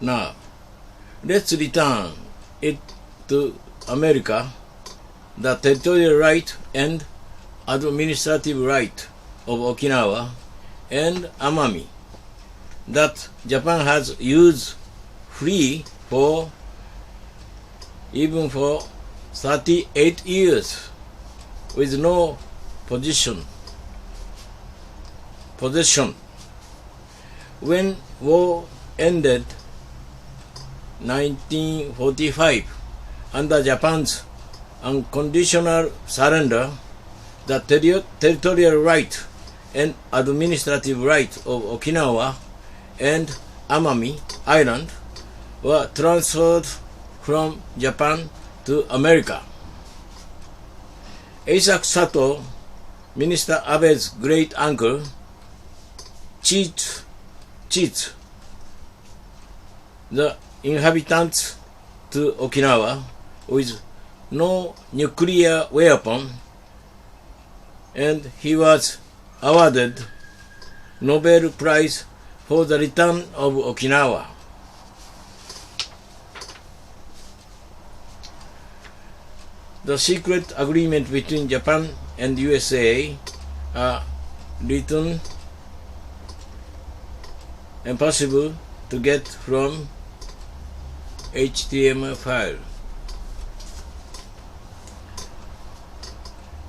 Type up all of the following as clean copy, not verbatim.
Now, let's return it to America, the territorial right and administrative right of Okinawa and Amami that Japan has used free for even for 38 years with no possession. When war ended 1945 under Japan's unconditional surrender, the territorial right and administrative right of Okinawa and Amami Island were transferred from Japan to America. Eisaku Sato, Minister Abe's great-uncle, cheats the inhabitants to Okinawa with no nuclear weapon, and he was awarded Nobel Prize for the return of Okinawa. The secret agreement between Japan and USA are written and possible to get from HTML file.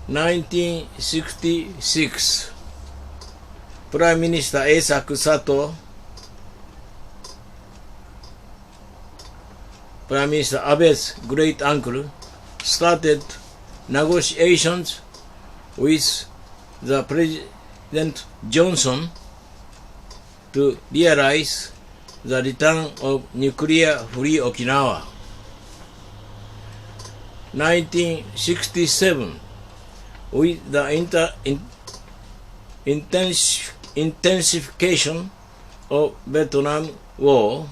1966, Prime Minister Eisaku Sato, Prime Minister Abe's great-uncle, started negotiations with the President Johnson to realize the return of nuclear-free Okinawa. 1967, with the intensification of Vietnam War,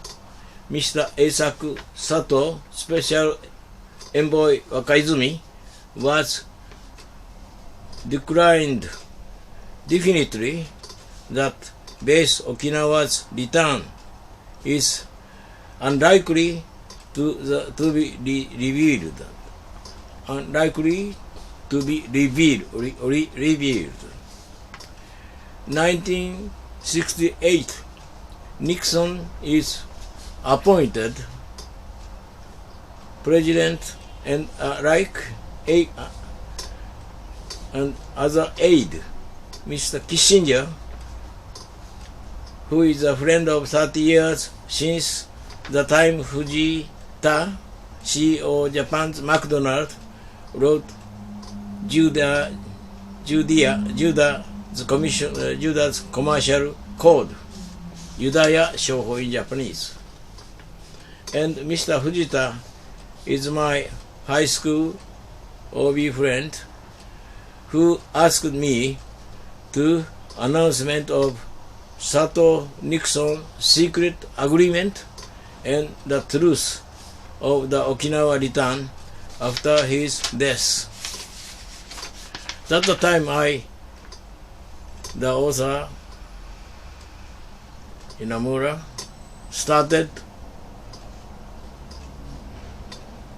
Mr. Eisaku Sato, Special Envoy Wakaizumi, was declared definitely that base Okinawa's return is unlikely to be revealed. 1968, Nixon is appointed president, and and other aide, Mr. Kissinger, who is a friend of 30 years since the time Fujita, CEO of Japan's McDonald's, wrote Judah's commercial code, Yudaya Shoho in Japanese. And Mr. Fujita is my high school OB friend who asked me to announcement of Sato-Nixon secret agreement and the truth of the Okinawa return after his death. At the time, the author Inamura, started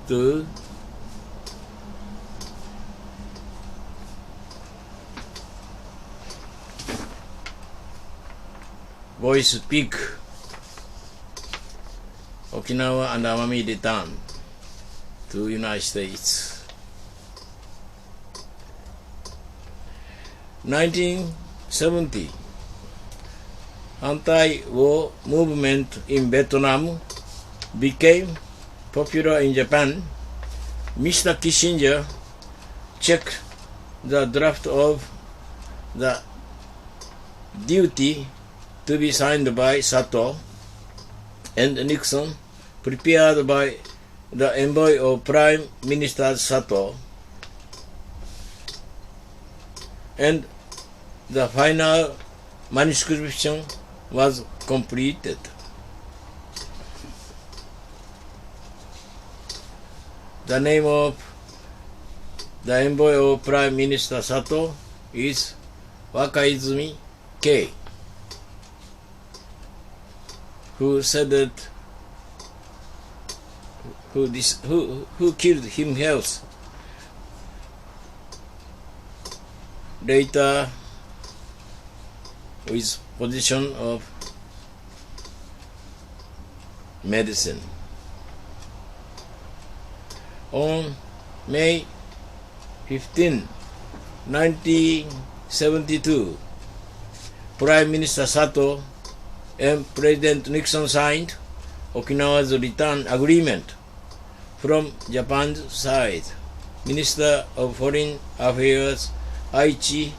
to voice speak Okinawa and Amami return to United States. 1970, anti-war movement in Vietnam became popular in Japan. Mr. Kissinger checked the draft of the duty to be signed by Sato and Nixon, prepared by the envoy of Prime Minister Sato, and the final manuscription was completed. The name of the envoy of Prime Minister Sato is Wakaizumi K, who ceded who killed himself. Later, with position of medicine. On May 15, 1972, Prime Minister Sato and President Nixon signed Okinawa's return agreement from Japan's side. Minister of Foreign Affairs Aichi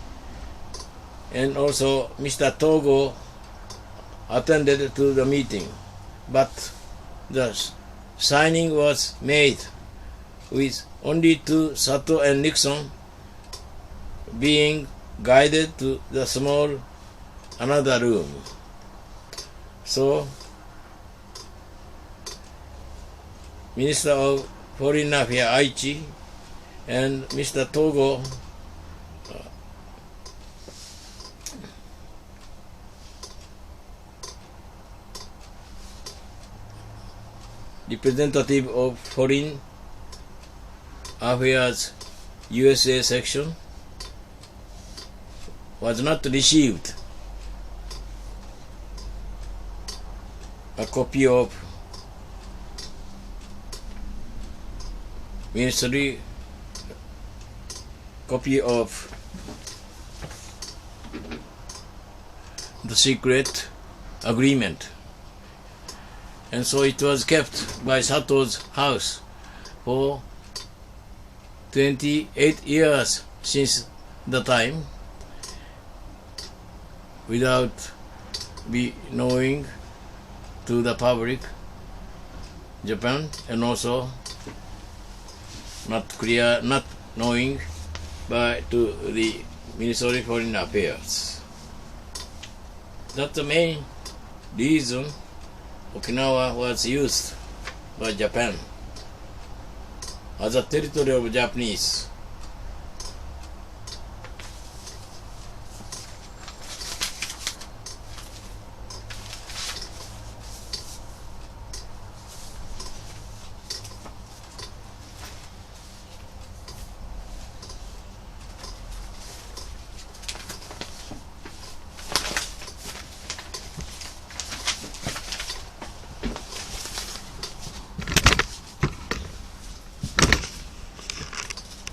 and also Mr. Togo attended to the meeting, but the signing was made with only two, Sato and Nixon, being guided to the small another room. So, Minister of Foreign Affairs Aichi and Mr. Togo representative of Foreign Affairs USA section was not received a copy of ministry copy of the secret agreement, and so it was kept by Sato's house for 28 years since the time, without knowing to the public, Japan, and also not knowing to the Ministry of Foreign Affairs. That's the main reason Okinawa was used by Japan as a territory of Japanese.